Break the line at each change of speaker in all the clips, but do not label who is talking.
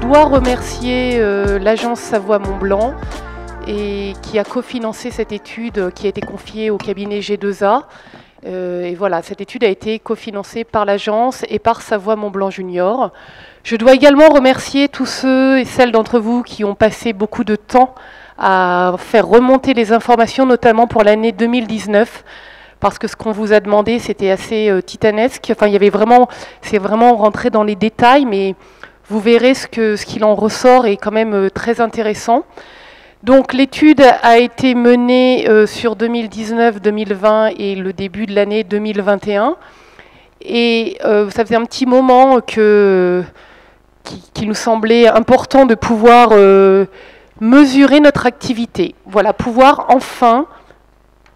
dois remercier l'agence Savoie-Mont-Blanc et qui a cofinancé cette étude qui a été confiée au cabinet G2A. Et voilà, cette étude a été cofinancée par l'agence et par Savoie-Mont-Blanc Junior. Je dois également remercier tous ceux et celles d'entre vous qui ont passé beaucoup de temps à faire remonter les informations, notamment pour l'année 2019, parce que ce qu'on vous a demandé, c'était assez titanesque. Enfin, il y avait vraiment, c'est vraiment rentré dans les détails, mais vous verrez ce qu'il en ressort est quand même très intéressant. Donc l'étude a été menée sur 2019, 2020 et le début de l'année 2021. Et ça faisait un petit moment qu'il nous semblait important de pouvoir mesurer notre activité. Voilà, pouvoir enfin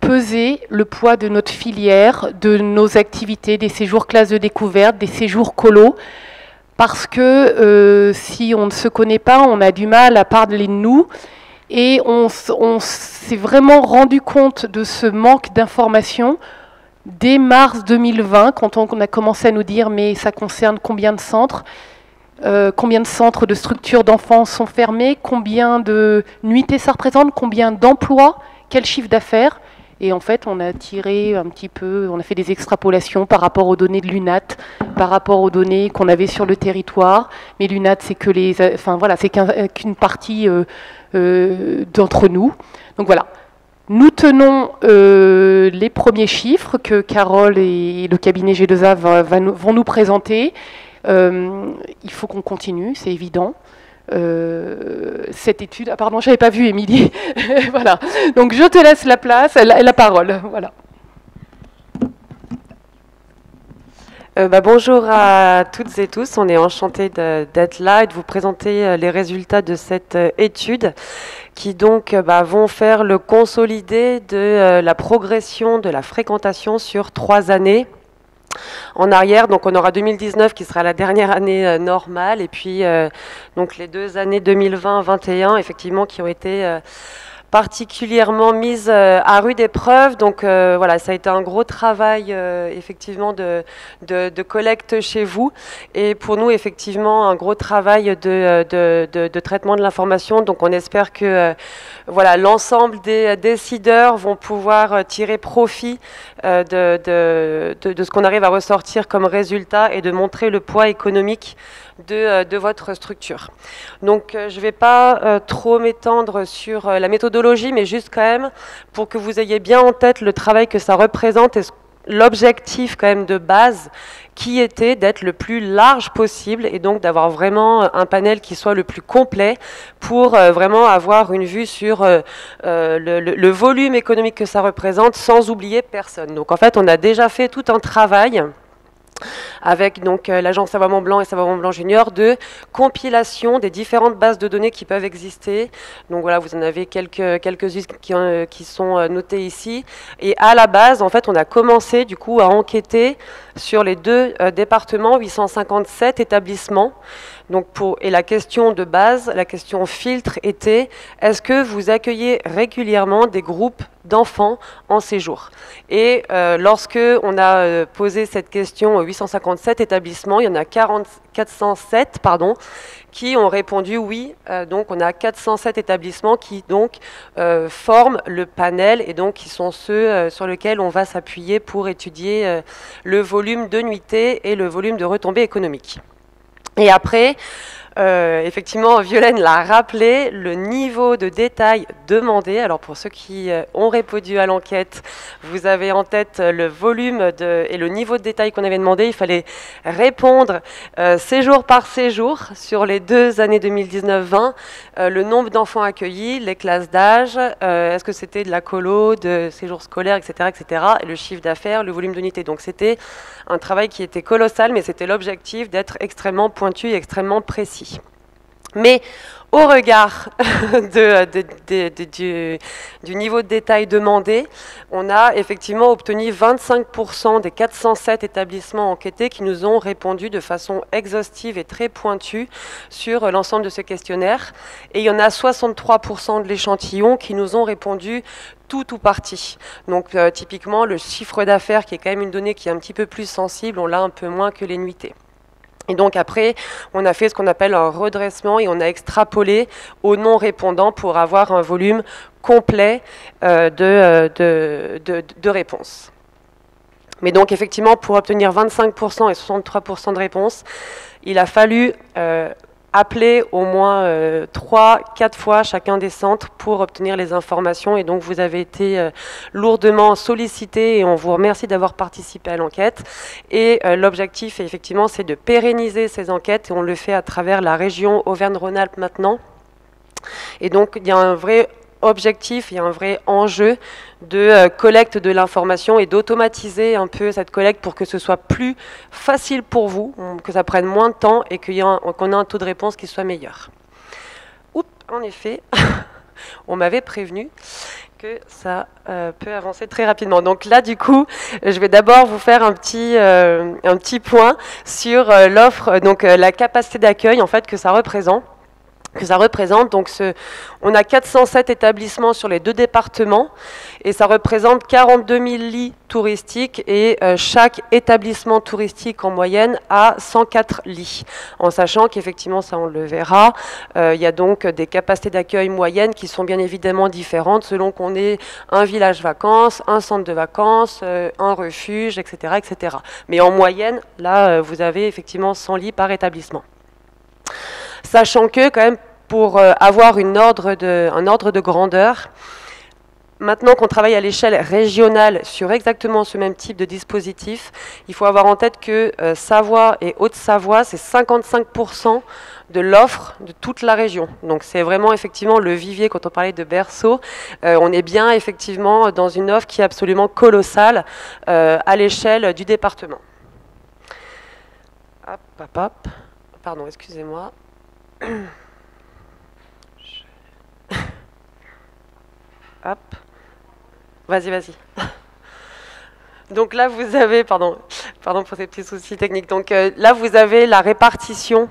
peser le poids de notre filière, de nos activités, des séjours classes de découverte, des séjours colos. Parce que si on ne se connaît pas, on a du mal à parler de nous. Et on s'est vraiment rendu compte de ce manque d'informations dès mars 2020, quand on a commencé à nous dire mais ça concerne combien de centres de structures d'enfants sont fermés, combien de nuitées ça représente, combien d'emplois, quel chiffre d'affaires. Et en fait, on a tiré un petit peu, on a fait des extrapolations par rapport aux données de l'UNAT, par rapport aux données qu'on avait sur le territoire. Mais l'UNAT, c'est que c'est qu'une partie d'entre nous. Donc voilà. Nous tenons les premiers chiffres que Carole et le cabinet G2A vont nous présenter. Il faut qu'on continue, c'est évident. Cette étude. Ah pardon, j'avais pas vu Émilie. Voilà. Donc je te laisse la place, la parole. Voilà.
Bonjour à toutes et tous. On est enchantés d'être là et de vous présenter les résultats de cette étude qui donc vont faire le consolidé de la progression de la fréquentation sur 3 années. En arrière, donc on aura 2019 qui sera la dernière année normale et puis donc les 2 années 2020-21 effectivement qui ont été particulièrement mises à rude épreuve. Donc voilà, ça a été un gros travail effectivement de collecte chez vous et pour nous effectivement un gros travail de traitement de l'information. Donc on espère que voilà, l'ensemble des décideurs vont pouvoir tirer profit de ce qu'on arrive à ressortir comme résultat et de montrer le poids économique de votre structure. Donc je ne vais pas trop m'étendre sur la méthodologie, mais juste quand même pour que vous ayez bien en tête le travail que ça représente et l'objectif quand même de base qui était d'être le plus large possible et donc d'avoir vraiment un panel qui soit le plus complet pour vraiment avoir une vue sur le volume économique que ça représente sans oublier personne. Donc en fait on a déjà fait tout un travail avec donc l'agence Savoie-Mont-Blanc et Savoie-Mont-Blanc Junior de compilation des différentes bases de données qui peuvent exister. Donc voilà, vous en avez quelques-unes qui sont notées ici. Et à la base, en fait, on a commencé du coup à enquêter sur les 2 départements, 857 établissements. Donc et la question de base, la question filtre était, est-ce que vous accueillez régulièrement des groupes d'enfants en séjour? Et lorsque on a posé cette question aux 857 établissements, il y en a 407 qui ont répondu oui. Donc on a 407 établissements qui donc forment le panel et donc qui sont ceux sur lesquels on va s'appuyer pour étudier le volume de nuitées et le volume de retombées économiques. Et après, effectivement, Violaine l'a rappelé, le niveau de détail demandé. Alors pour ceux qui ont répondu à l'enquête, vous avez en tête le volume et le niveau de détail qu'on avait demandé. Il fallait répondre séjour par séjour sur les 2 années 2019-20, le nombre d'enfants accueillis, les classes d'âge, est-ce que c'était de la colo, de séjour scolaire, etc., etc., et le chiffre d'affaires, le volume d'unités. Donc c'était un travail qui était colossal, mais c'était l'objectif d'être extrêmement pointu et extrêmement précis. Mais au regard du niveau de détail demandé, on a effectivement obtenu 25% des 407 établissements enquêtés qui nous ont répondu de façon exhaustive et très pointue sur l'ensemble de ce questionnaire. Et il y en a 63% de l'échantillon qui nous ont répondu tout ou partie. Donc typiquement le chiffre d'affaires qui est quand même une donnée qui est un petit peu plus sensible, on l'a un peu moins que les nuitées. Et donc après, on a fait ce qu'on appelle un redressement et on a extrapolé aux non-répondants pour avoir un volume complet de réponses. Mais donc effectivement, pour obtenir 25% et 63% de réponses, il a fallu appeler au moins 3-4 fois chacun des centres pour obtenir les informations. Et donc vous avez été lourdement sollicités et on vous remercie d'avoir participé à l'enquête. Et l'objectif, effectivement, c'est de pérenniser ces enquêtes et on le fait à travers la région Auvergne-Rhône-Alpes maintenant. Et donc il y a un vrai objectif, il y a un vrai enjeu de collecte de l'information et d'automatiser un peu cette collecte pour que ce soit plus facile pour vous, que ça prenne moins de temps et qu'on ait un taux de réponse qui soit meilleur. Oups, en effet, on m'avait prévenu que ça peut avancer très rapidement. Donc là, du coup, je vais d'abord vous faire un petit point sur l'offre, donc la capacité d'accueil en fait que ça représente. Donc on a 407 établissements sur les 2 départements et ça représente 42 000 lits touristiques et chaque établissement touristique en moyenne a 104 lits. En sachant qu'effectivement, ça on le verra, il y a donc des capacités d'accueil moyennes qui sont bien évidemment différentes selon qu'on est un village vacances, un centre de vacances, un refuge, etc., etc. Mais en moyenne, là, vous avez effectivement 100 lits par établissement. Sachant que, quand même, pour avoir un ordre de grandeur, maintenant qu'on travaille à l'échelle régionale sur exactement ce même type de dispositif, il faut avoir en tête que Savoie et Haute-Savoie, c'est 55% de l'offre de toute la région. Donc c'est vraiment effectivement le vivier, quand on parlait de berceau, on est bien effectivement dans une offre qui est absolument colossale à l'échelle du département. Hop, hop, hop. Pardon, excusez-moi. Hop. Vas-y. Donc là, vous avez, pardon pour ces petits soucis techniques. Donc là, vous avez la répartition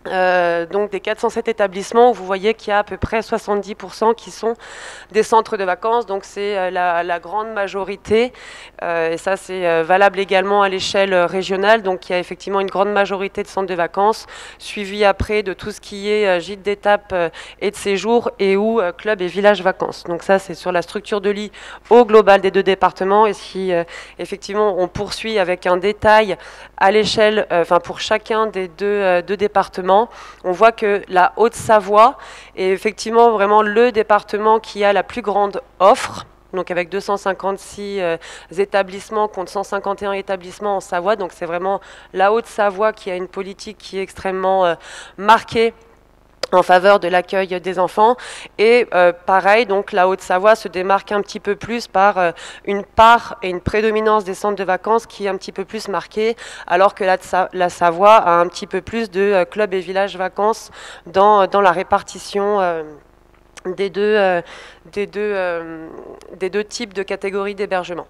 donc des 407 établissements où vous voyez qu'il y a à peu près 70% qui sont des centres de vacances, donc c'est la grande majorité et ça c'est valable également à l'échelle régionale, donc il y a effectivement une grande majorité de centres de vacances, suivi après de tout ce qui est gîte d'étape et de séjour et ou club et village vacances. Donc ça c'est sur la structure de lit au global des 2 départements et si effectivement on poursuit avec un détail à l'échelle, pour chacun des deux départements, on voit que la Haute-Savoie est effectivement vraiment le département qui a la plus grande offre, donc avec 256 établissements contre 151 établissements en Savoie, donc c'est vraiment la Haute-Savoie qui a une politique qui est extrêmement marquée en faveur de l'accueil des enfants. Et pareil, donc la Haute-Savoie se démarque un petit peu plus par une part et une prédominance des centres de vacances qui est un petit peu plus marquée, alors que la Savoie a un petit peu plus de clubs et villages vacances dans la répartition des deux types de catégories d'hébergement.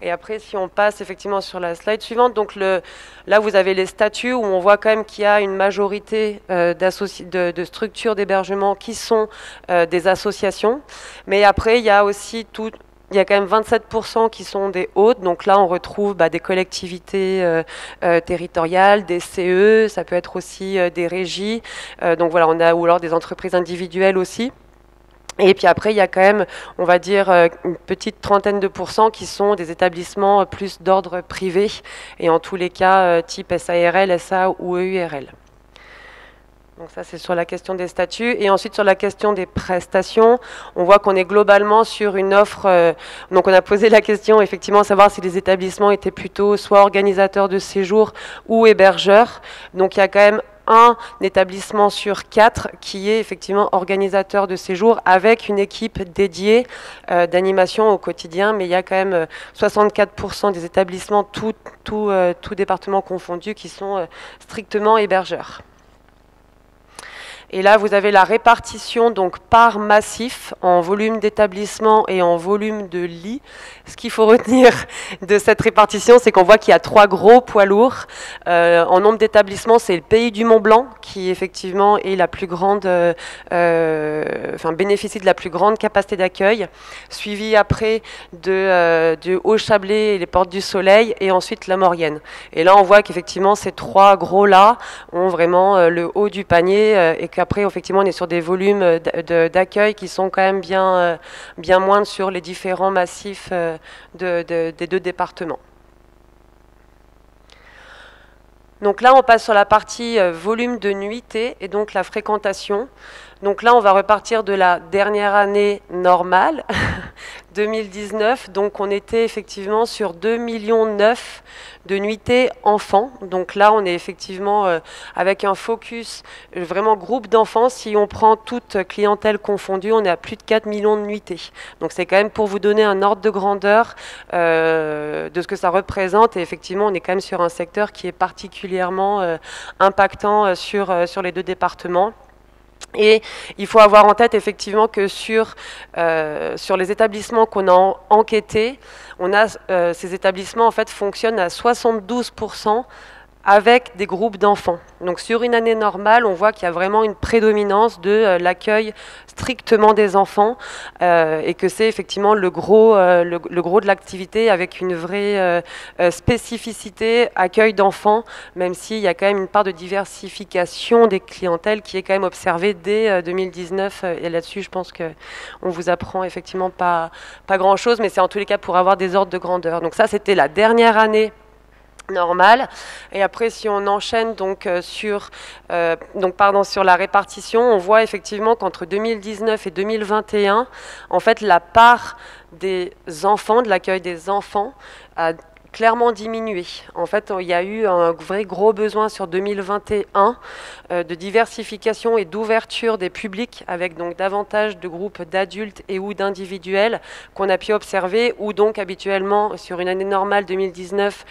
Et après, si on passe effectivement sur la slide suivante, donc là vous avez les statuts où on voit quand même qu'il y a une majorité de structures d'hébergement qui sont des associations. Mais après, il y a aussi il y a quand même 27% qui sont des hôtes. Donc là, on retrouve des collectivités territoriales, des CE, ça peut être aussi des régies. Donc voilà, ou alors des entreprises individuelles aussi. Et puis après, il y a quand même, on va dire, une petite trentaine de pourcents qui sont des établissements plus d'ordre privé, et en tous les cas, type SARL, SA ou EURL. Donc ça, c'est sur la question des statuts. Et ensuite, sur la question des prestations, on voit qu'on est globalement sur une offre... donc on a posé la question, effectivement, savoir si les établissements étaient plutôt soit organisateurs de séjour ou hébergeurs. Donc il y a quand même un établissement sur 4 qui est effectivement organisateur de séjour avec une équipe dédiée d'animation au quotidien, mais il y a quand même 64% des établissements, tout département confondu, qui sont strictement hébergeurs. Et là, vous avez la répartition donc par massif, en volume d'établissement et en volume de lits. Ce qu'il faut retenir de cette répartition, c'est qu'on voit qu'il y a 3 gros poids lourds. En nombre d'établissements, c'est le Pays du Mont-Blanc qui effectivement est la plus grande, bénéficie de la plus grande capacité d'accueil, suivi après de Haut-Chablais et les Portes du Soleil, et ensuite la Maurienne. Et là, on voit qu'effectivement, ces 3 gros-là ont vraiment le haut du panier, et qu'après, effectivement, on est sur des volumes d'accueil qui sont quand même bien moindres sur les différents massifs des 2 départements. Donc là, on passe sur la partie volume de nuitées et donc la fréquentation. Donc là, on va repartir de la dernière année normale, 2019. Donc on était effectivement sur 2,9 millions de nuitées enfants. Donc là, on est effectivement avec un focus vraiment groupe d'enfants. Si on prend toute clientèle confondue, on est à plus de 4 millions de nuitées. Donc c'est quand même pour vous donner un ordre de grandeur de ce que ça représente. Et effectivement, on est quand même sur un secteur qui est particulièrement impactant sur les 2 départements. Et il faut avoir en tête effectivement que sur les établissements qu'on a enquêtés, ces établissements en fait fonctionnent à 72% avec des groupes d'enfants. Donc sur une année normale, on voit qu'il y a vraiment une prédominance de l'accueil strictement des enfants et que c'est effectivement le gros de l'activité avec une vraie spécificité accueil d'enfants, même s'il y a quand même une part de diversification des clientèles qui est quand même observée dès 2019. Et là-dessus, je pense qu'on vous apprend effectivement pas grand-chose, mais c'est en tous les cas pour avoir des ordres de grandeur. Donc ça, c'était la dernière année normale. Et après, si on enchaîne donc sur la répartition, on voit effectivement qu'entre 2019 et 2021, en fait, la part des enfants, de l'accueil des enfants, a clairement diminué. En fait, il y a eu un vrai gros besoin sur 2021 de diversification et d'ouverture des publics avec donc davantage de groupes d'adultes et ou d'individuels qu'on a pu observer, ou donc habituellement sur une année normale 2019,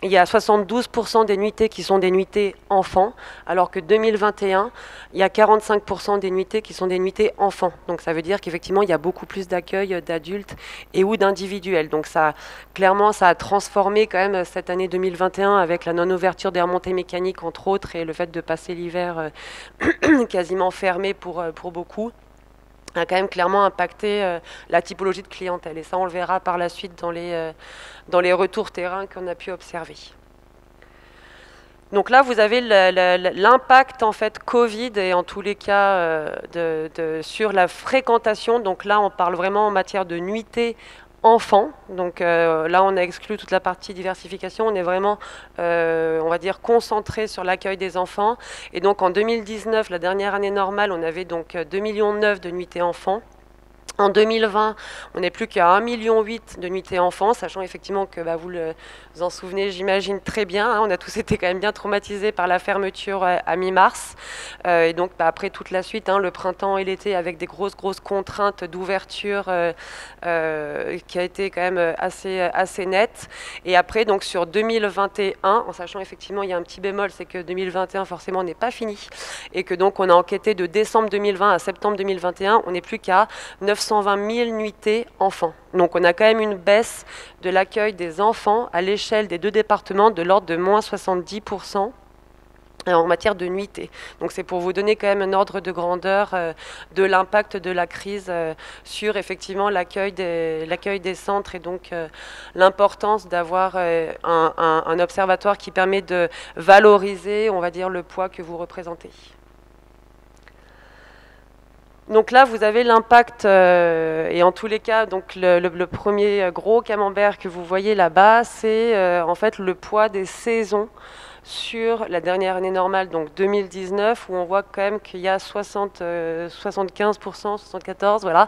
il y a 72% des nuitées qui sont des nuitées enfants, alors que 2021, il y a 45% des nuitées qui sont des nuitées enfants. Donc ça veut dire qu'effectivement, il y a beaucoup plus d'accueil d'adultes et ou d'individuels. Donc clairement, ça a transformé quand même cette année 2021 avec la non-ouverture des remontées mécaniques, entre autres, et le fait de passer l'hiver quasiment fermé pour beaucoup, a quand même clairement impacté la typologie de clientèle. Et ça, on le verra par la suite dans les retours terrain qu'on a pu observer. Donc là, vous avez l'impact en fait Covid et en tous les cas sur la fréquentation. Donc là, on parle vraiment en matière de nuitées enfants. Donc là, on a exclu toute la partie diversification. On est vraiment, on va dire, concentré sur l'accueil des enfants. Et donc en 2019, la dernière année normale, on avait donc 2,9 millions de nuitées enfants. En 2020, on n'est plus qu'à 1,8 million de nuitées enfants, sachant effectivement que vous vous en souvenez, j'imagine très bien, hein, on a tous été quand même bien traumatisés par la fermeture à mi-mars. Et donc après toute la suite, hein, le printemps et l'été, avec des grosses contraintes d'ouverture qui a été quand même assez nette. Et après, donc sur 2021, en sachant effectivement, il y a un petit bémol, c'est que 2021 forcément n'est pas fini. Et que donc on a enquêté de décembre 2020 à septembre 2021, on n'est plus qu'à 920 000 nuitées enfants. Donc on a quand même une baisse de l'accueil des enfants à l'échelle des 2 départements de l'ordre de moins 70% en matière de nuitées. Donc c'est pour vous donner quand même un ordre de grandeur de l'impact de la crise sur effectivement l'accueil des centres et donc l'importance d'avoir un observatoire qui permet de valoriser, on va dire, le poids que vous représentez. Donc là, vous avez l'impact, et en tous les cas, donc le premier gros camembert que vous voyez là-bas, c'est en fait le poids des saisons sur la dernière année normale, donc 2019, où on voit quand même qu'il y a 75%, 74%, voilà,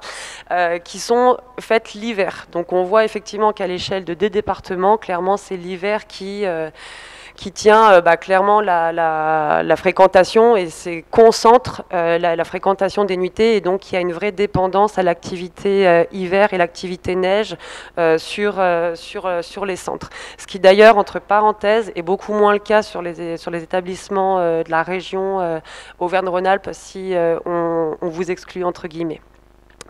qui sont faites l'hiver. Donc on voit effectivement qu'à l'échelle de 2 départements, clairement, c'est l'hiver qui qui tient clairement la fréquentation et c'est concentre la fréquentation des nuitées et donc il y a une vraie dépendance à l'activité hiver et l'activité neige sur les centres. Ce qui d'ailleurs, entre parenthèses, est beaucoup moins le cas sur les établissements de la région Auvergne-Rhône-Alpes si on vous exclut entre guillemets.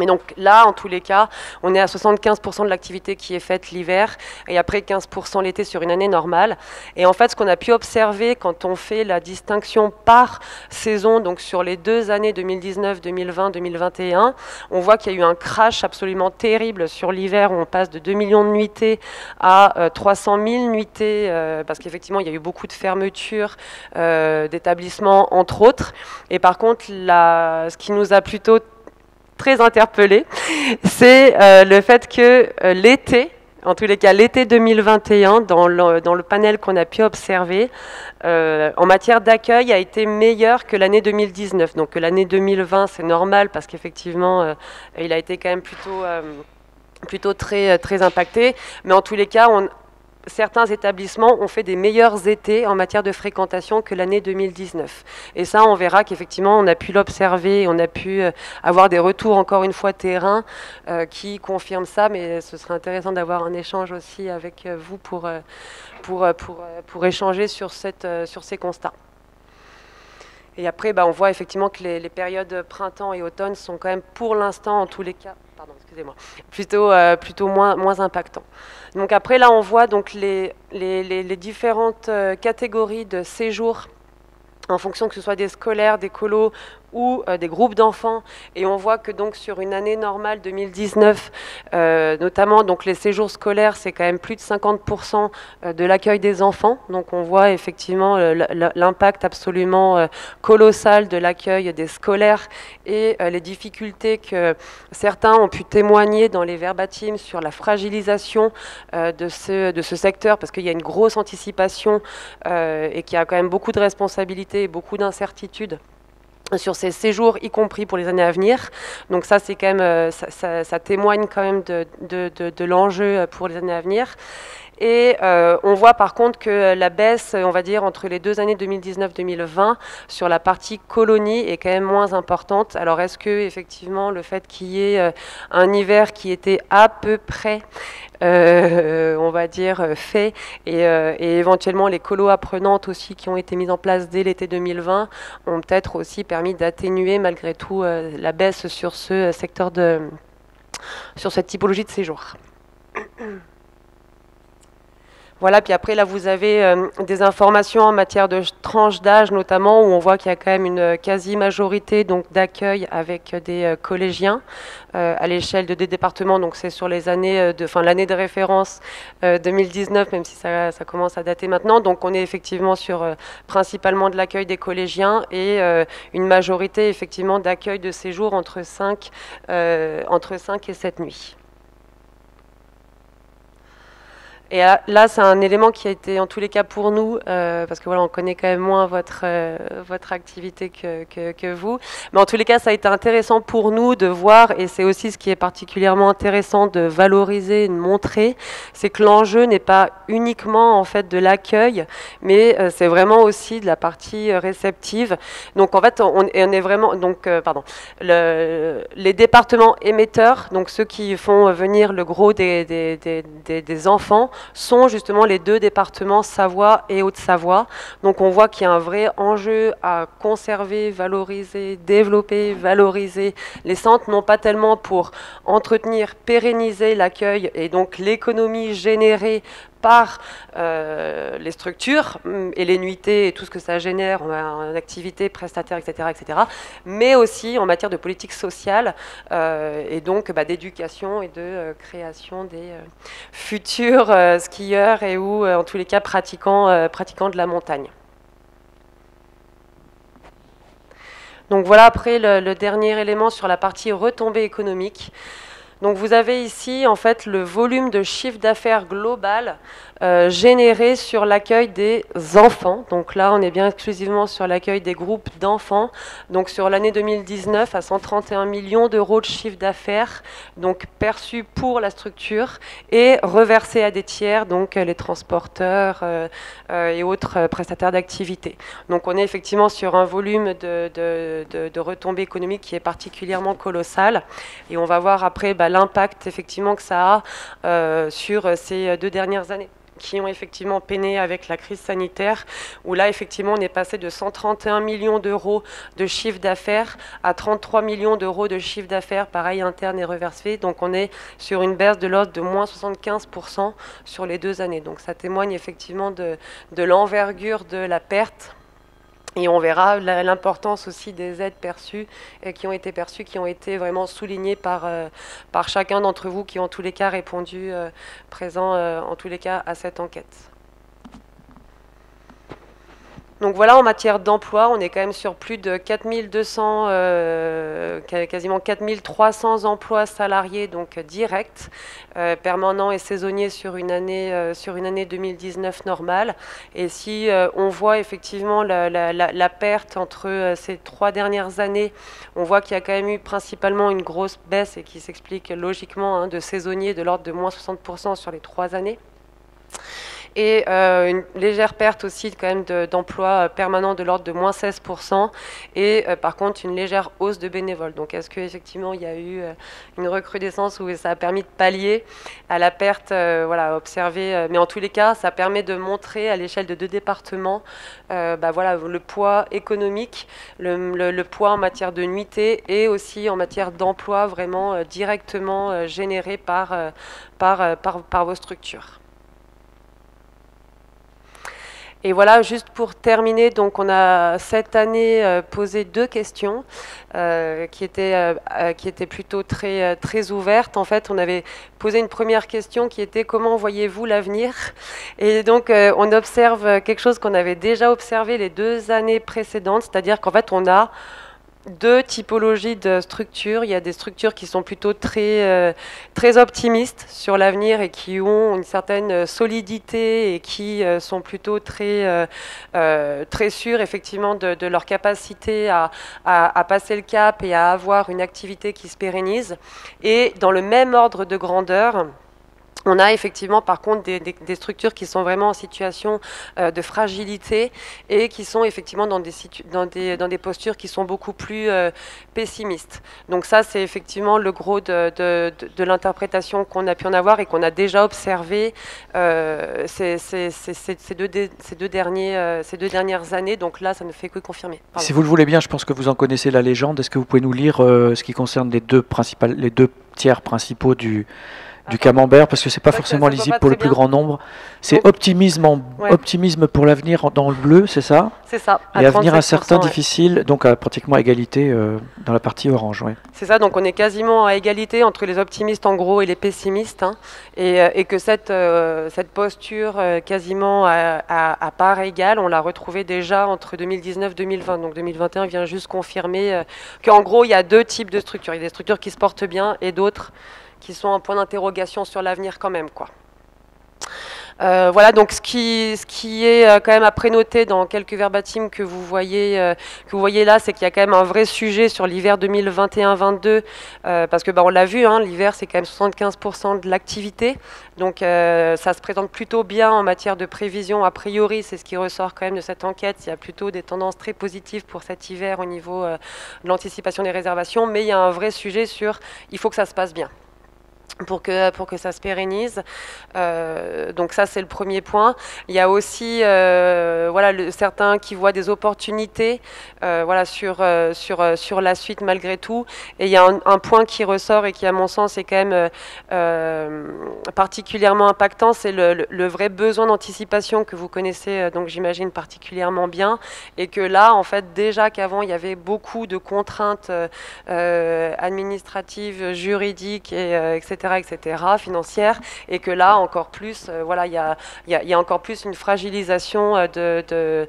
Mais donc là, en tous les cas, on est à 75% de l'activité qui est faite l'hiver et après 15% l'été sur une année normale. Et en fait, ce qu'on a pu observer quand on fait la distinction par saison, donc sur les 2 années 2019, 2020, 2021, on voit qu'il y a eu un crash absolument terrible sur l'hiver où on passe de 2 millions de nuitées à 300 000 nuitées parce qu'effectivement, il y a eu beaucoup de fermetures d'établissements, entre autres. Et par contre, ce qui nous a plutôt très interpellé, c'est le fait que l'été, en tous les cas l'été 2021, dans le panel qu'on a pu observer, en matière d'accueil, a été meilleur que l'année 2019. Donc l'année 2020, c'est normal parce qu'effectivement, il a été quand même plutôt très, très impacté. Mais en tous les cas, certains établissements ont fait des meilleurs étés en matière de fréquentation que l'année 2019. Et ça, on verra qu'effectivement, on a pu l'observer, on a pu avoir des retours, encore une fois, terrain, qui confirment ça, mais ce serait intéressant d'avoir un échange aussi avec vous pour échanger sur ces constats. Et après, on voit effectivement que les périodes printemps et automne sont quand même, pour l'instant, en tous les cas, plutôt moins impactants. Donc après, là, on voit donc les différentes catégories de séjours en fonction que ce soit des scolaires, des colos ou des groupes d'enfants. Et on voit que donc sur une année normale 2019, notamment donc les séjours scolaires, c'est quand même plus de 50% de l'accueil des enfants. Donc on voit effectivement l'impact absolument colossal de l'accueil des scolaires et les difficultés que certains ont pu témoigner dans les verbatims sur la fragilisation de ce secteur, parce qu'il y a une grosse anticipation et qu'il y a quand même beaucoup de responsabilités et beaucoup d'incertitudes sur ces séjours, y compris pour les années à venir. Donc ça, c'est quand même, ça témoigne quand même de l'enjeu pour les années à venir. Et on voit par contre que la baisse, on va dire, entre les 2 années 2019-2020 sur la partie colonie est quand même moins importante. Alors est-ce que effectivement le fait qu'il y ait un hiver qui était à peu près on va dire fait et éventuellement les colos apprenantes aussi qui ont été mises en place dès l'été 2020 ont peut-être aussi permis d'atténuer malgré tout la baisse sur ce secteur sur cette typologie de séjour. Voilà, puis après là vous avez des informations en matière de tranche d'âge notamment où on voit qu'il y a quand même une quasi-majorité donc d'accueil avec des collégiens à l'échelle des départements, donc c'est sur les années l'année de référence 2019, même si ça commence à dater maintenant. Donc on est effectivement sur principalement de l'accueil des collégiens et une majorité effectivement d'accueil de séjour entre 5 et 7 nuits. Et là, c'est un élément qui a été, en tous les cas pour nous, parce que voilà, on connaît quand même moins votre activité que vous, mais en tous les cas, ça a été intéressant pour nous de voir, et c'est aussi ce qui est particulièrement intéressant de valoriser, de montrer, c'est que l'enjeu n'est pas uniquement en fait de l'accueil, mais c'est vraiment aussi de la partie réceptive. Donc en fait, on est vraiment, donc les départements émetteurs, donc ceux qui font venir le gros des enfants, sont justement les 2 départements Savoie et Haute-Savoie. Donc on voit qu'il y a un vrai enjeu à conserver, valoriser, développer, valoriser les centres, non pas tellement pour entretenir, pérenniser l'accueil et donc l'économie générée par les structures et les nuitées et tout ce que ça génère en activités, prestataires, etc., mais aussi en matière de politique sociale et donc d'éducation et de création des futurs skieurs et ou en tous les cas pratiquants de la montagne. Donc voilà après le dernier élément sur la partie retombée économique. Donc vous avez ici en fait le volume de chiffre d'affaires global généré sur l'accueil des enfants. Donc là on est bien exclusivement sur l'accueil des groupes d'enfants. Donc sur l'année 2019 à 131 millions d'euros de chiffre d'affaires donc perçus pour la structure et reversés à des tiers, donc les transporteurs et autres prestataires d'activités. Donc on est effectivement sur un volume de retombées économiques qui est particulièrement colossal et on va voir après l'impact effectivement que ça a sur ces 2 dernières années qui ont effectivement peiné avec la crise sanitaire, où là, effectivement, on est passé de 131 millions d'euros de chiffre d'affaires à 33 millions d'euros de chiffre d'affaires, pareil, interne et reversé. Donc, on est sur une baisse de l'ordre de moins 75% sur les 2 années. Donc, ça témoigne effectivement de l'envergure de la perte. Et on verra l'importance aussi des aides perçues qui ont été vraiment soulignées par chacun d'entre vous qui ont en tous les cas répondu présent en tous les cas à cette enquête. Donc voilà, en matière d'emploi, on est quand même sur plus de 4200, quasiment 4300 emplois salariés donc directs, permanents et saisonniers sur une année 2019 normale. Et si on voit effectivement la perte entre ces 3 dernières années, on voit qu'il y a quand même eu principalement une grosse baisse et qui s'explique logiquement de saisonniers de l'ordre de moins 60% sur les 3 années. Et une légère perte aussi quand même d'emplois permanents de l'ordre de moins 16%, et par contre une légère hausse de bénévoles. Donc est-ce qu'effectivement il y a eu une recrudescence où ça a permis de pallier à la perte observée, mais en tous les cas ça permet de montrer à l'échelle de 2 départements le poids économique, le poids en matière de nuitée et aussi en matière d'emploi vraiment directement généré par vos structures. Et voilà, juste pour terminer, donc on a cette année posé 2 questions qui étaient plutôt très ouvertes. En fait, on avait posé une première question qui était comment voyez-vous l'avenir? Et donc on observe quelque chose qu'on avait déjà observé les 2 années précédentes, c'est-à-dire qu'en fait on a 2 typologies de structures. Il y a des structures qui sont plutôt très optimistes sur l'avenir et qui ont une certaine solidité et qui sont plutôt très sûres effectivement de leur capacité à passer le cap et à avoir une activité qui se pérennise. Et dans le même ordre de grandeur, on a effectivement par contre des structures qui sont vraiment en situation de fragilité et qui sont effectivement dans des postures qui sont beaucoup plus pessimistes. Donc ça c'est effectivement le gros de l'interprétation qu'on a pu en avoir et qu'on a déjà observé ces deux dernières années. Donc là ça ne fait que confirmer. Pardon.
Si vous le voulez bien, je pense que vous en connaissez la légende. Est-ce que vous pouvez nous lire ce qui concerne les deux tiers principaux du camembert, parce que c'est pas forcément lisible pour le plus grand nombre. C'est optimisme pour l'avenir dans le bleu, c'est ça?
C'est ça.
Et avenir incertain, difficile, donc pratiquement à égalité dans la partie orange. Ouais.
C'est ça, donc on est quasiment à égalité entre les optimistes en gros et les pessimistes, et que cette posture quasiment à part égale, on l'a retrouvée déjà entre 2019 et 2020. Donc 2021 vient juste confirmer qu'en gros il y a 2 types de structures. Il y a des structures qui se portent bien et d'autres qui sont un point d'interrogation sur l'avenir quand même, quoi. Voilà, donc ce qui est quand même à prénoter dans quelques verbatims que vous voyez là, c'est qu'il y a quand même un vrai sujet sur l'hiver 2021-22, parce que on l'a vu, l'hiver c'est quand même 75% de l'activité, donc ça se présente plutôt bien en matière de prévision. A priori, c'est ce qui ressort quand même de cette enquête. Il y a plutôt des tendances très positives pour cet hiver au niveau de l'anticipation des réservations, mais il y a un vrai sujet sur il faut que ça se passe bien pour que ça se pérennise. Donc ça c'est le premier point. Il y a aussi certains qui voient des opportunités sur la suite malgré tout. Et il y a un point qui ressort et qui à mon sens est quand même particulièrement impactant, c'est le vrai besoin d'anticipation que vous connaissez donc j'imagine particulièrement bien, et que là en fait déjà qu'avant il y avait beaucoup de contraintes administratives, juridiques etc., financières, et que là encore plus, il y a encore plus une fragilisation de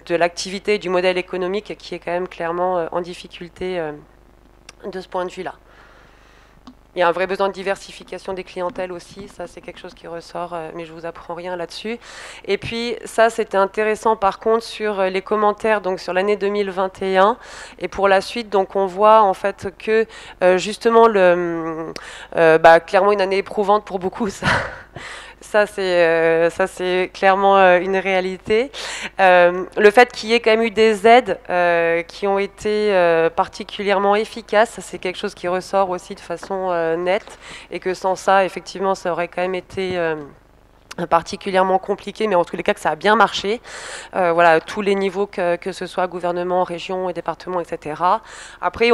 l'activité, du modèle économique qui est quand même clairement en difficulté de ce point de vue-là. Il y a un vrai besoin de diversification des clientèles aussi, ça c'est quelque chose qui ressort, mais je vous apprends rien là-dessus. Et puis ça c'était intéressant par contre sur les commentaires, donc sur l'année 2021 et pour la suite, donc on voit en fait que justement clairement une année éprouvante pour beaucoup ça. Ça, c'est clairement une réalité. Le fait qu'il y ait quand même eu des aides qui ont été particulièrement efficaces, c'est quelque chose qui ressort aussi de façon nette, et que sans ça, effectivement, ça aurait quand même été particulièrement compliqué, mais en tous les cas que ça a bien marché. Voilà, à tous les niveaux, que ce soit gouvernement, région et département, etc. Après,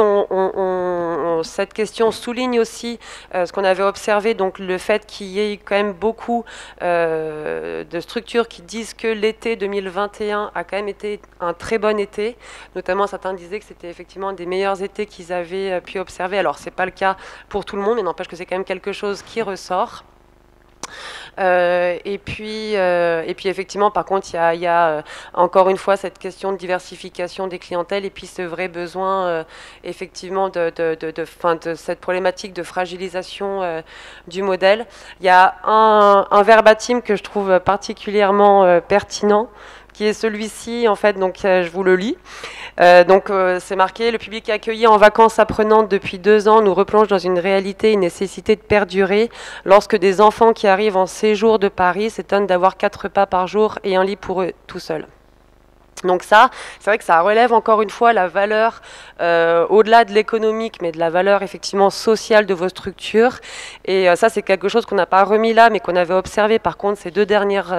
cette question souligne aussi ce qu'on avait observé, donc le fait qu'il y ait quand même beaucoup de structures qui disent que l'été 2021 a quand même été un très bon été. Notamment, certains disaient que c'était effectivement un des meilleurs étés qu'ils avaient pu observer. Alors, c'est pas le cas pour tout le monde, mais n'empêche que c'est quand même quelque chose qui ressort. Et puis effectivement, par contre, il y a encore une fois cette question de diversification des clientèles et puis ce vrai besoin effectivement de cette problématique de fragilisation du modèle. Il y a un verbatim que je trouve particulièrement pertinent, qui est celui-ci, en fait, donc je vous le lis. C'est marqué: le public accueilli en vacances apprenantes depuis 2 ans nous replonge dans une réalité, une nécessité de perdurer, lorsque des enfants qui arrivent en séjour de Paris s'étonnent d'avoir 4 repas par jour et un lit pour eux tout seuls. Donc ça, c'est vrai que ça relève encore une fois la valeur, au-delà de l'économique, mais de la valeur effectivement sociale de vos structures. Et ça, c'est quelque chose qu'on n'a pas remis là, mais qu'on avait observé par contre ces 2 dernières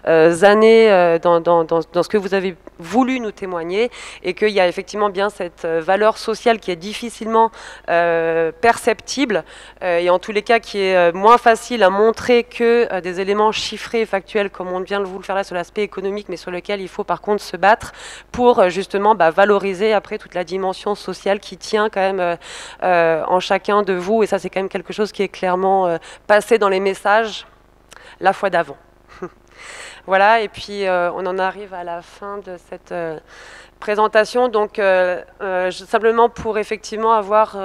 années dans ce que vous avez voulu nous témoigner, et qu'il y a effectivement bien cette valeur sociale qui est difficilement perceptible, et en tous les cas qui est moins facile à montrer que des éléments chiffrés et factuels, comme on vient de vous le faire là sur l'aspect économique, mais sur lequel il faut par contre se battre pour justement valoriser après toute la dimension sociale qui tient quand même en chacun de vous. Et ça, c'est quand même quelque chose qui est clairement passé dans les messages la fois d'avant. Voilà, et puis on en arrive à la fin de cette présentation. Donc simplement pour effectivement avoir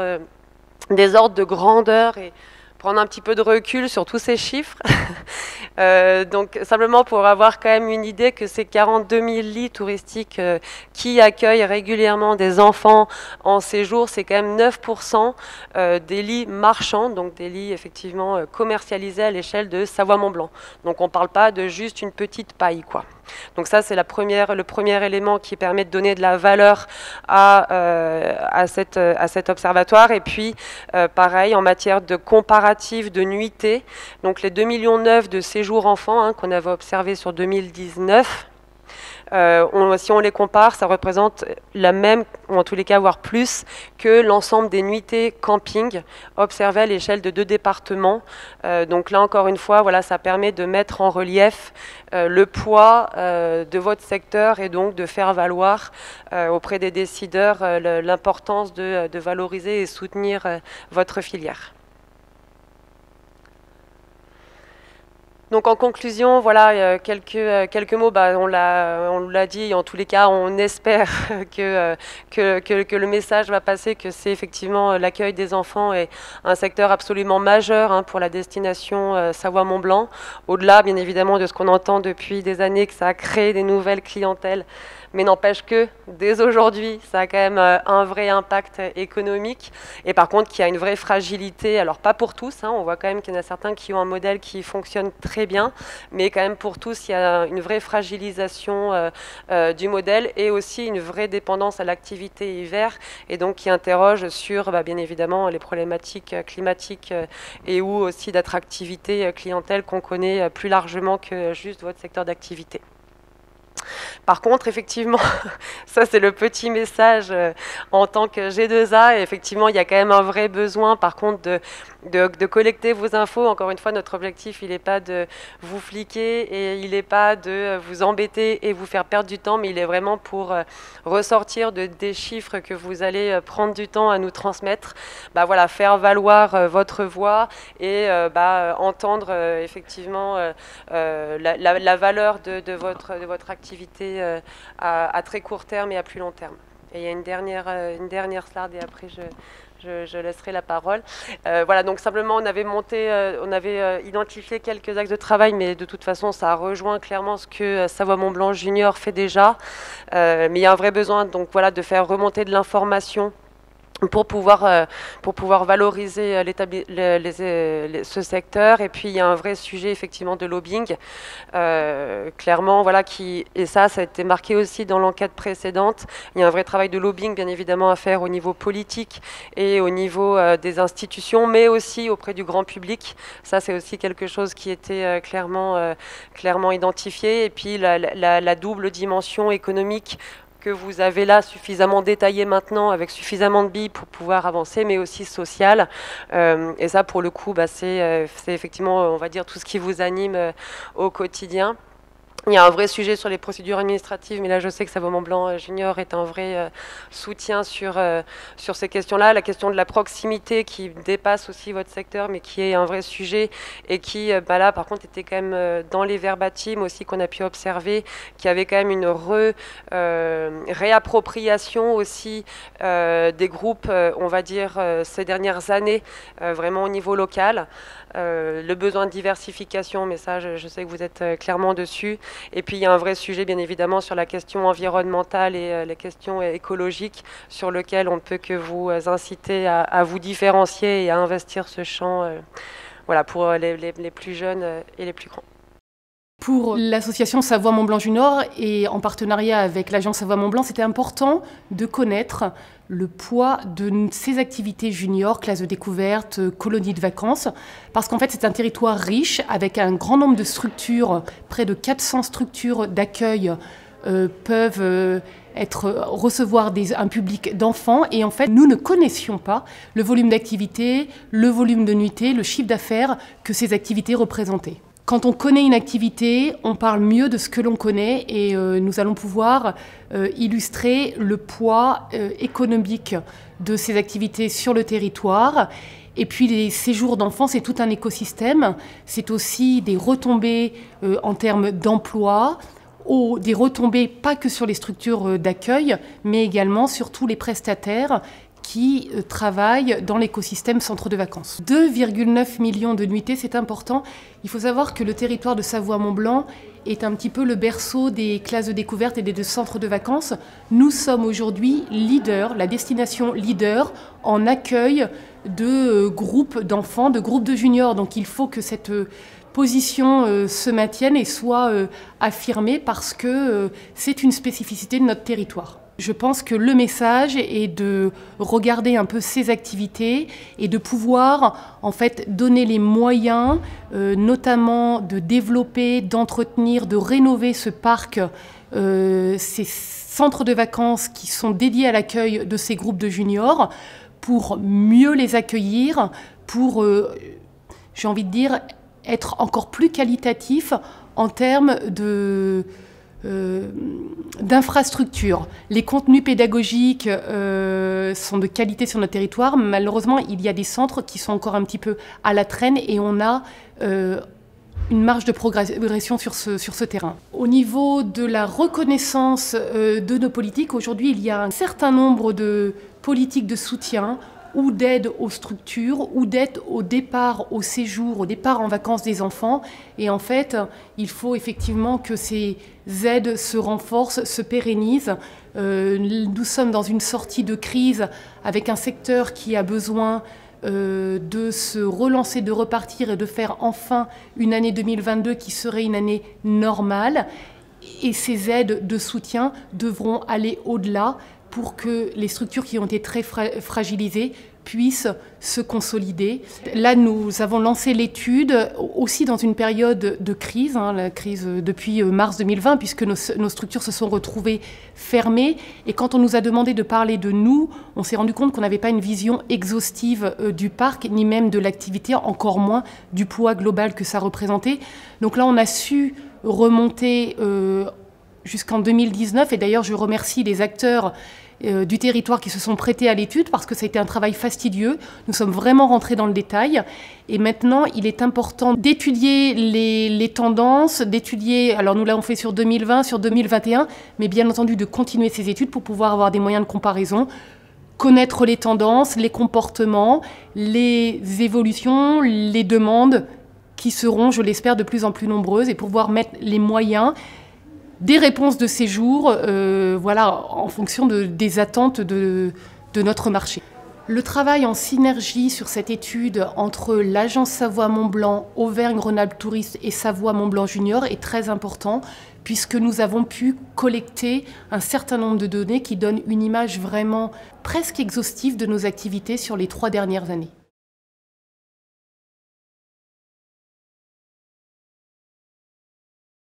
des ordres de grandeur et prendre un petit peu de recul sur tous ces chiffres. Donc simplement pour avoir quand même une idée que ces 42 000 lits touristiques qui accueillent régulièrement des enfants en séjour, c'est quand même 9% des lits marchands, donc des lits effectivement commercialisés à l'échelle de Savoie-Mont-Blanc. Donc on ne parle pas de juste une petite paille, quoi. Donc ça, c'est le premier élément qui permet de donner de la valeur à cet observatoire. Et puis, pareil, en matière de comparatif de nuitées, donc les 2,9 millions de séjours enfants qu'on avait observés sur 2019, si on les compare, ça représente la même, ou en tous les cas, voire plus, que l'ensemble des nuitées camping observées à l'échelle de 2 départements. Donc là, encore une fois, voilà, ça permet de mettre en relief le poids de votre secteur et donc de faire valoir auprès des décideurs l'importance de valoriser et soutenir votre filière. Donc en conclusion, voilà, quelques mots. On l'a dit, en tous les cas, on espère que le message va passer, que c'est effectivement l'accueil des enfants est un secteur absolument majeur pour la destination Savoie-Mont-Blanc. Au-delà, bien évidemment, de ce qu'on entend depuis des années, que ça a créé des nouvelles clientèles. Mais n'empêche que, dès aujourd'hui, ça a quand même un vrai impact économique. Et par contre, qu'il y a une vraie fragilité, alors pas pour tous, on voit quand même qu'il y en a certains qui ont un modèle qui fonctionne très bien, mais quand même pour tous, il y a une vraie fragilisation du modèle et aussi une vraie dépendance à l'activité hiver, et donc qui interroge sur, bien évidemment, les problématiques climatiques et ou aussi d'attractivité clientèle qu'on connaît plus largement que juste votre secteur d'activité. Par contre, effectivement, ça c'est le petit message en tant que G2A, et effectivement il y a quand même un vrai besoin par contre de collecter vos infos. Encore une fois, notre objectif il n'est pas de vous fliquer et il n'est pas de vous embêter et vous faire perdre du temps, mais il est vraiment pour ressortir des chiffres que vous allez prendre du temps à nous transmettre, voilà, faire valoir votre voix et entendre effectivement la valeur de votre activité à très court terme et à plus long terme. Et il y a une dernière slide et après je laisserai la parole. Voilà, donc simplement on avait identifié quelques axes de travail, mais de toute façon ça rejoint clairement ce que Savoie-Mont-Blanc Junior fait déjà. Mais il y a un vrai besoin donc voilà de faire remonter de l'information pour pouvoir valoriser ce secteur. Et puis il y a un vrai sujet effectivement de lobbying, clairement, voilà, et ça a été marqué aussi dans l'enquête précédente. Il y a un vrai travail de lobbying bien évidemment à faire au niveau politique et au niveau des institutions, mais aussi auprès du grand public. Ça c'est aussi quelque chose qui était clairement identifié. Et puis la double dimension économique que vous avez là suffisamment détaillé maintenant, avec suffisamment de billes pour pouvoir avancer, mais aussi social. Et ça, pour le coup, c'est effectivement, on va dire, tout ce qui vous anime au quotidien. Il y a un vrai sujet sur les procédures administratives, mais là je sais que Savoie-Mont-Blanc Junior est un vrai soutien sur ces questions-là. La question de la proximité qui dépasse aussi votre secteur, mais qui est un vrai sujet et qui, là par contre, était quand même dans les verbatims aussi qu'on a pu observer, qui avait quand même une réappropriation aussi des groupes, on va dire, ces dernières années, vraiment au niveau local. Le besoin de diversification, mais ça je sais que vous êtes clairement dessus. Et puis il y a un vrai sujet bien évidemment sur la question environnementale et les questions écologiques sur lequel on ne peut que vous inciter à vous différencier et à investir ce champ voilà, pour les plus jeunes et les plus grands.
Pour l'association Savoie-Mont-Blanc Junior et en partenariat avec l'agence Savoie-Mont-Blanc, c'était important de connaître le poids de ces activités juniors, classes de découverte, colonies de vacances, parce qu'en fait c'est un territoire riche avec un grand nombre de structures, près de 400 structures d'accueil peuvent recevoir un public d'enfants, et en fait nous ne connaissions pas le volume d'activités, le volume de nuitées, le chiffre d'affaires que ces activités représentaient. Quand on connaît une activité, on parle mieux de ce que l'on connaît, et nous allons pouvoir illustrer le poids économique de ces activités sur le territoire. Et puis les séjours d'enfants, c'est tout un écosystème. C'est aussi des retombées en termes d'emploi, des retombées pas que sur les structures d'accueil, mais également sur tous les prestataires qui travaillent dans l'écosystème centre de vacances. 2,9 millions de nuitées, c'est important. Il faut savoir que le territoire de Savoie-Mont-Blanc est un petit peu le berceau des classes de découverte et des centres de vacances. Nous sommes aujourd'hui leaders, la destination leader en accueil de groupes d'enfants, de groupes de juniors. Donc il faut que cette position se maintienne et soit affirmée, parce que c'est une spécificité de notre territoire. Je pense que le message est de regarder un peu ces activités et de pouvoir en fait donner les moyens, notamment de développer, d'entretenir, de rénover ce parc, ces centres de vacances qui sont dédiés à l'accueil de ces groupes de juniors, pour mieux les accueillir, pour, j'ai envie de dire, être encore plus qualitatif en termes d'infrastructures. Les contenus pédagogiques sont de qualité sur notre territoire. Malheureusement, il y a des centres qui sont encore un petit peu à la traîne, et on a une marge de progression sur ce terrain. Au niveau de la reconnaissance de nos politiques, aujourd'hui, il y a un certain nombre de politiques de soutien ou d'aide aux structures, ou d'aide au départ, au séjour, au départ en vacances des enfants. Et en fait, il faut effectivement que ces aides se renforcent, se pérennisent. Nous sommes dans une sortie de crise avec un secteur qui a besoin de se relancer, de repartir et de faire enfin une année 2022 qui serait une année normale. Et ces aides de soutien devront aller au-delà pour que les structures qui ont été très fragilisées puissent se consolider. Là, nous avons lancé l'étude aussi dans une période de crise, la crise depuis mars 2020, puisque nos structures se sont retrouvées fermées. Et quand on nous a demandé de parler de nous, on s'est rendu compte qu'on n'avait pas une vision exhaustive du parc, ni même de l'activité, encore moins du poids global que ça représentait. Donc là, on a su remonter jusqu'en 2019, et d'ailleurs je remercie les acteurs du territoire qui se sont prêtés à l'étude parce que ça a été un travail fastidieux. Nous sommes vraiment rentrés dans le détail et maintenant il est important d'étudier les tendances, d'étudier, alors nous l'avons fait sur 2020, sur 2021, mais bien entendu de continuer ces études pour pouvoir avoir des moyens de comparaison, connaître les tendances, les comportements, les évolutions, les demandes qui seront, je l'espère, de plus en plus nombreuses et pouvoir mettre les moyens des réponses de séjour voilà, en fonction des attentes de notre marché. Le travail en synergie sur cette étude entre l'agence Savoie-Mont-Blanc, Auvergne-Rhône-Alpes Tourisme et Savoie-Mont-Blanc Junior est très important puisque nous avons pu collecter un certain nombre de données qui donnent une image vraiment presque exhaustive de nos activités sur les 3 dernières années.